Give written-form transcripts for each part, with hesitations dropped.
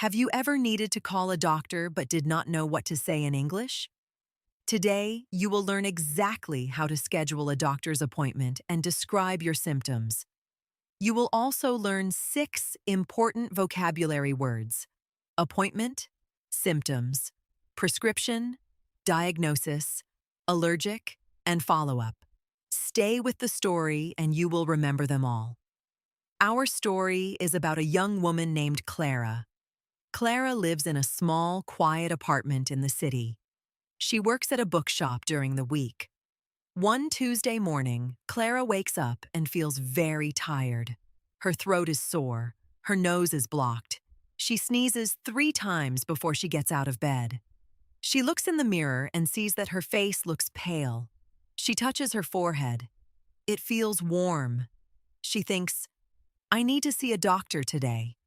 Have you ever needed to call a doctor but did not know what to say in English? Today, you will learn exactly how to schedule a doctor's appointment and describe your symptoms. You will also learn 6 important vocabulary words: appointment, symptoms, prescription, diagnosis, allergic, and follow-up. Stay with the story and you will remember them all. Our story is about a young woman named Clara. Clara lives in a small, quiet apartment in the city. She works at a bookshop during the week. One Tuesday morning, Clara wakes up and feels very tired. Her throat is sore. Her nose is blocked. She sneezes 3 times before she gets out of bed. She looks in the mirror and sees that her face looks pale. She touches her forehead. It feels warm. She thinks, "I need to see a doctor today."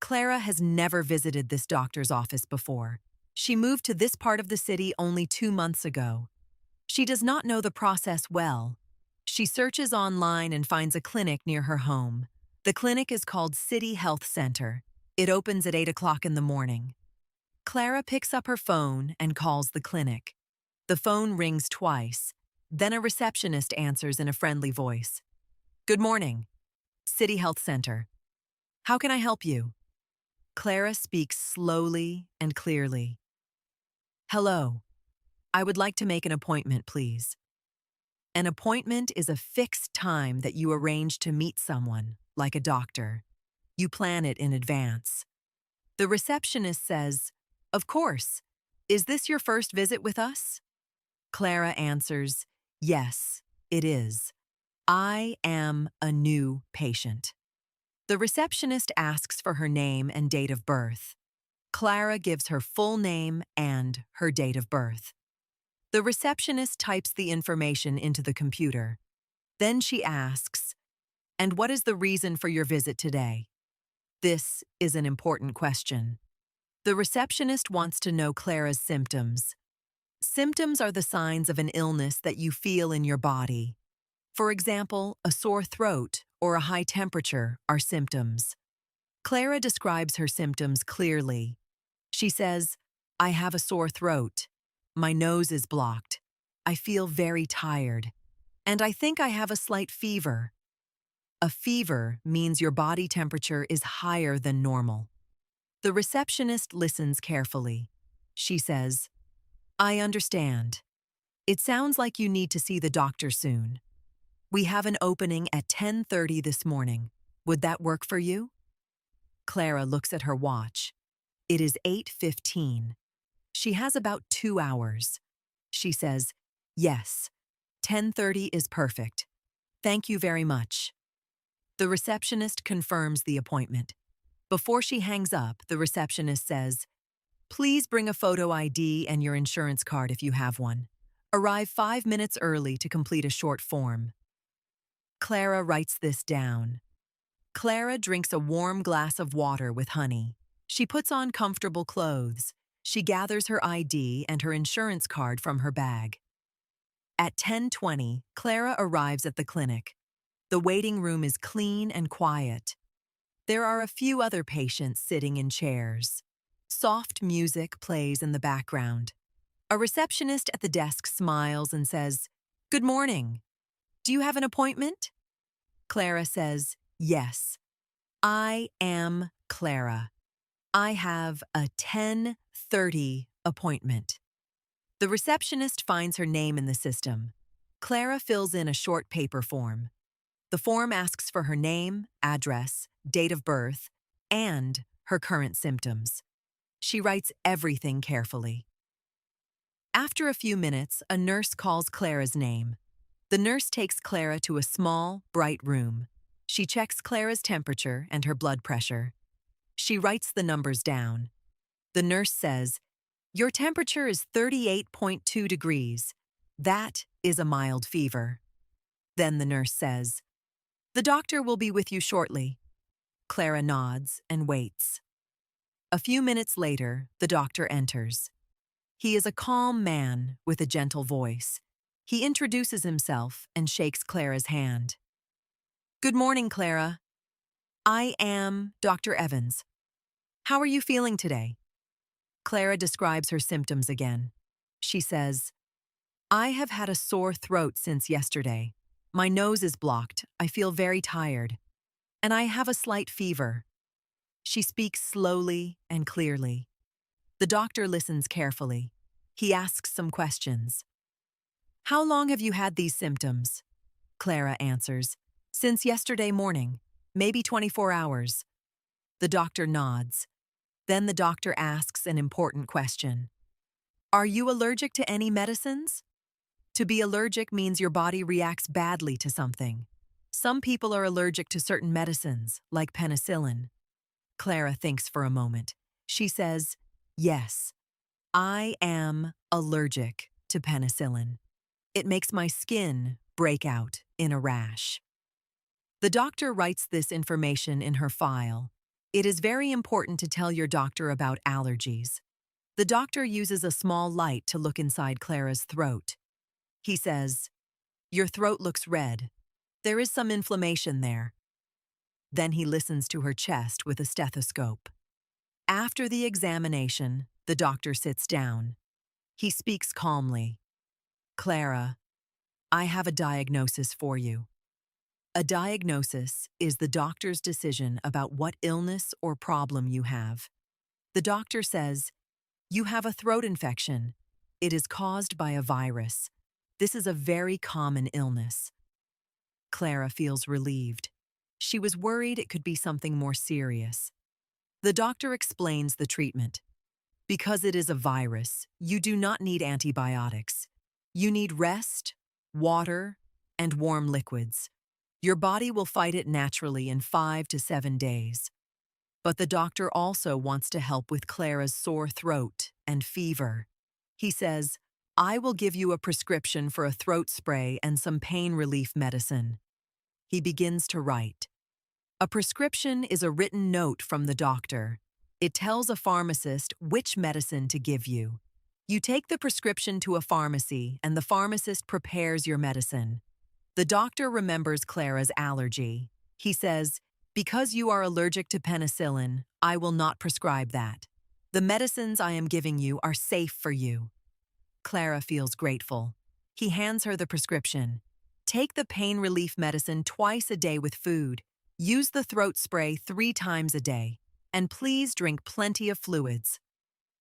Clara has never visited this doctor's office before. She moved to this part of the city only 2 months ago. She does not know the process well. She searches online and finds a clinic near her home. The clinic is called City Health Center. It opens at 8 o'clock in the morning. Clara picks up her phone and calls the clinic. The phone rings twice. Then a receptionist answers in a friendly voice. "Good morning. City Health Center. How can I help you?" Clara speaks slowly and clearly. "Hello. I would like to make an appointment, please." An appointment is a fixed time that you arrange to meet someone, like a doctor. You plan it in advance. The receptionist says, "Of course. Is this your first visit with us?" Clara answers, "Yes, it is. I am a new patient." The receptionist asks for her name and date of birth. Clara gives her full name and her date of birth. The receptionist types the information into the computer. Then she asks, "And what is the reason for your visit today?" This is an important question. The receptionist wants to know Clara's symptoms. Symptoms are the signs of an illness that you feel in your body. For example, a sore throat or a high temperature are symptoms. Clara describes her symptoms clearly. She says, "I have a sore throat. My nose is blocked. I feel very tired. And I think I have a slight fever." A fever means your body temperature is higher than normal. The receptionist listens carefully. She says, "I understand. It sounds like you need to see the doctor soon. We have an opening at 10:30 this morning. Would that work for you?" Clara looks at her watch. It is 8:15. She has about 2 hours. She says, "Yes, 10:30 is perfect. Thank you very much." The receptionist confirms the appointment. Before she hangs up, the receptionist says, "Please bring a photo ID and your insurance card if you have one. Arrive 5 minutes early to complete a short form." Clara writes this down. Clara drinks a warm glass of water with honey. She puts on comfortable clothes. She gathers her ID and her insurance card from her bag. At 10:20, Clara arrives at the clinic. The waiting room is clean and quiet. There are a few other patients sitting in chairs. Soft music plays in the background. A receptionist at the desk smiles and says, "Good morning. Do you have an appointment?" Clara says, "Yes. I am Clara. I have a 10:30 appointment." The receptionist finds her name in the system. Clara fills in a short paper form. The form asks for her name, address, date of birth, and her current symptoms. She writes everything carefully. After a few minutes, a nurse calls Clara's name. The nurse takes Clara to a small, bright room. She checks Clara's temperature and her blood pressure. She writes the numbers down. The nurse says, "Your temperature is 38.2 degrees. That is a mild fever." Then the nurse says, "The doctor will be with you shortly." Clara nods and waits. A few minutes later, the doctor enters. He is a calm man with a gentle voice. He introduces himself and shakes Clara's hand. "Good morning, Clara. I am Dr. Evans. How are you feeling today? Clara describes her symptoms again. She says, I have had a sore throat since yesterday. My nose is blocked. I feel very tired. And I have a slight fever. She speaks slowly and clearly. The doctor listens carefully. He asks some questions. How long have you had these symptoms? Clara answers, since yesterday morning, maybe 24 hours. The doctor nods. Then the doctor asks an important question. Are you allergic to any medicines? To be allergic means your body reacts badly to something. Some people are allergic to certain medicines, like penicillin. Clara thinks for a moment. She says, yes, I am allergic to penicillin. It makes my skin break out in a rash. The doctor writes this information in her file. It is very important to tell your doctor about allergies. The doctor uses a small light to look inside Clara's throat. He says, your throat looks red. There is some inflammation there. Then he listens to her chest with a stethoscope. After the examination, the doctor sits down. He speaks calmly. Clara, I have a diagnosis for you. A diagnosis is the doctor's decision about what illness or problem you have. The doctor says, you have a throat infection. It is caused by a virus. This is a very common illness. Clara feels relieved. She was worried it could be something more serious. The doctor explains the treatment. Because it is a virus, you do not need antibiotics. You need rest, water, and warm liquids. Your body will fight it naturally in 5 to 7 days. But the doctor also wants to help with Clara's sore throat and fever. He says, I will give you a prescription for a throat spray and some pain relief medicine. He begins to write. A prescription is a written note from the doctor. It tells a pharmacist which medicine to give you. You take the prescription to a pharmacy and the pharmacist prepares your medicine. The doctor remembers Clara's allergy. He says, because you are allergic to penicillin, I will not prescribe that. The medicines I am giving you are safe for you. Clara feels grateful. He hands her the prescription. Take the pain relief medicine twice a day with food. Use the throat spray 3 times a day. And please drink plenty of fluids.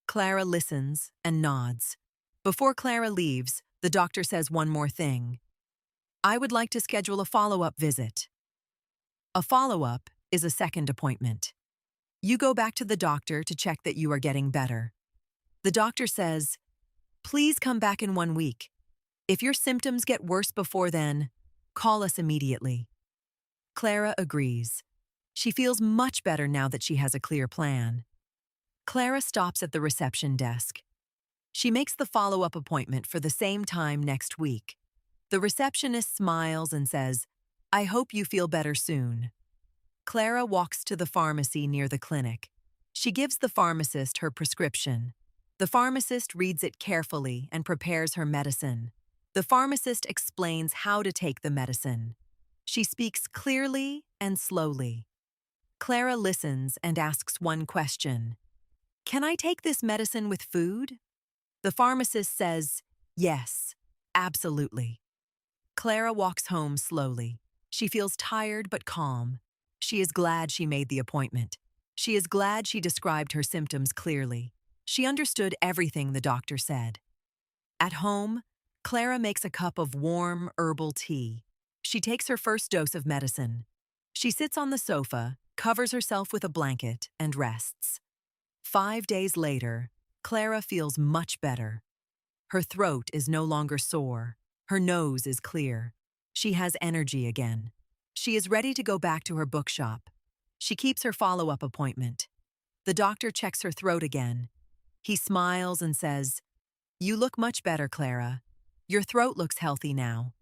Clara listens and nods. Before Clara leaves, the doctor says one more thing. I would like to schedule a follow-up visit. A follow-up is a second appointment. You go back to the doctor to check that you are getting better. The doctor says, please come back in 1 week. If your symptoms get worse before then, call us immediately. Clara agrees. She feels much better now that she has a clear plan. Clara stops at the reception desk. She makes the follow-up appointment for the same time next week. The receptionist smiles and says, I hope you feel better soon. Clara walks to the pharmacy near the clinic. She gives the pharmacist her prescription. The pharmacist reads it carefully and prepares her medicine. The pharmacist explains how to take the medicine. She speaks clearly and slowly. Clara listens and asks one question. Can I take this medicine with food? The pharmacist says, yes, absolutely. Clara walks home slowly. She feels tired but calm. She is glad she made the appointment. She is glad she described her symptoms clearly. She understood everything the doctor said. At home, Clara makes a cup of warm herbal tea. She takes her first dose of medicine. She sits on the sofa, covers herself with a blanket, and rests. 5 days later, Clara feels much better. Her throat is no longer sore. Her nose is clear. She has energy again. She is ready to go back to her bookshop. She keeps her follow-up appointment. The doctor checks her throat again. He smiles and says, you look much better, Clara. Your throat looks healthy now.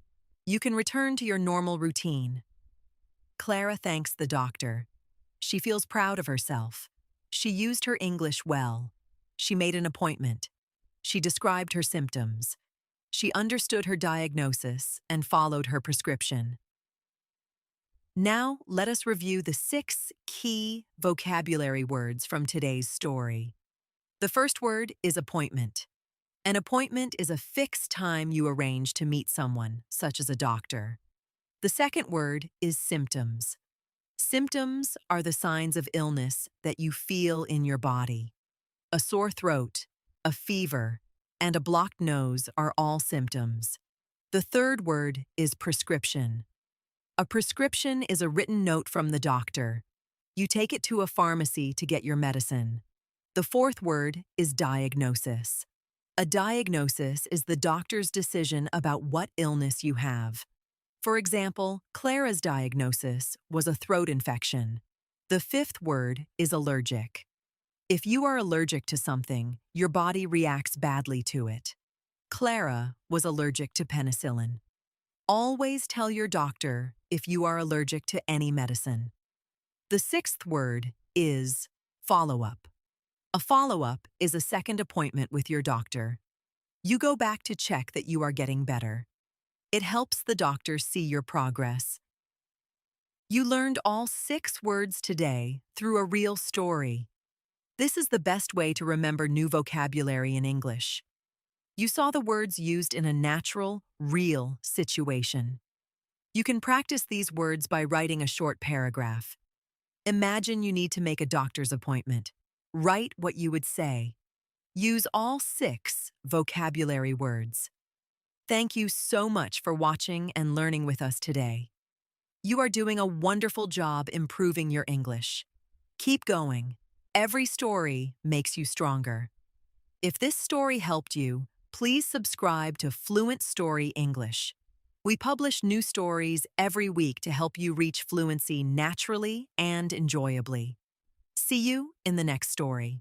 You can return to your normal routine. Clara thanks the doctor. She feels proud of herself. She used her English well. She made an appointment. She described her symptoms. She understood her diagnosis and followed her prescription. Now, let us review the 6 key vocabulary words from today's story. The first word is appointment. An appointment is a fixed time you arrange to meet someone, such as a doctor. The second word is symptoms. Symptoms are the signs of illness that you feel in your body. A sore throat, a fever, and a blocked nose are all symptoms. The third word is prescription. A prescription is a written note from the doctor. You take it to a pharmacy to get your medicine. The fourth word is diagnosis. A diagnosis is the doctor's decision about what illness you have. For example, Clara's diagnosis was a throat infection. The fifth word is allergic. If you are allergic to something, your body reacts badly to it. Clara was allergic to penicillin. Always tell your doctor if you are allergic to any medicine. The sixth word is follow-up. A follow-up is a second appointment with your doctor. You go back to check that you are getting better. It helps the doctor see your progress. You learned all 6 words today through a real story. This is the best way to remember new vocabulary in English. You saw the words used in a natural, real situation. You can practice these words by writing a short paragraph. Imagine you need to make a doctor's appointment. Write what you would say. Use all 6 vocabulary words. Thank you so much for watching and learning with us today. You are doing a wonderful job improving your English. Keep going. Every story makes you stronger. If this story helped you, please subscribe to Fluent Story English. We publish new stories every week to help you reach fluency naturally and enjoyably. See you in the next story.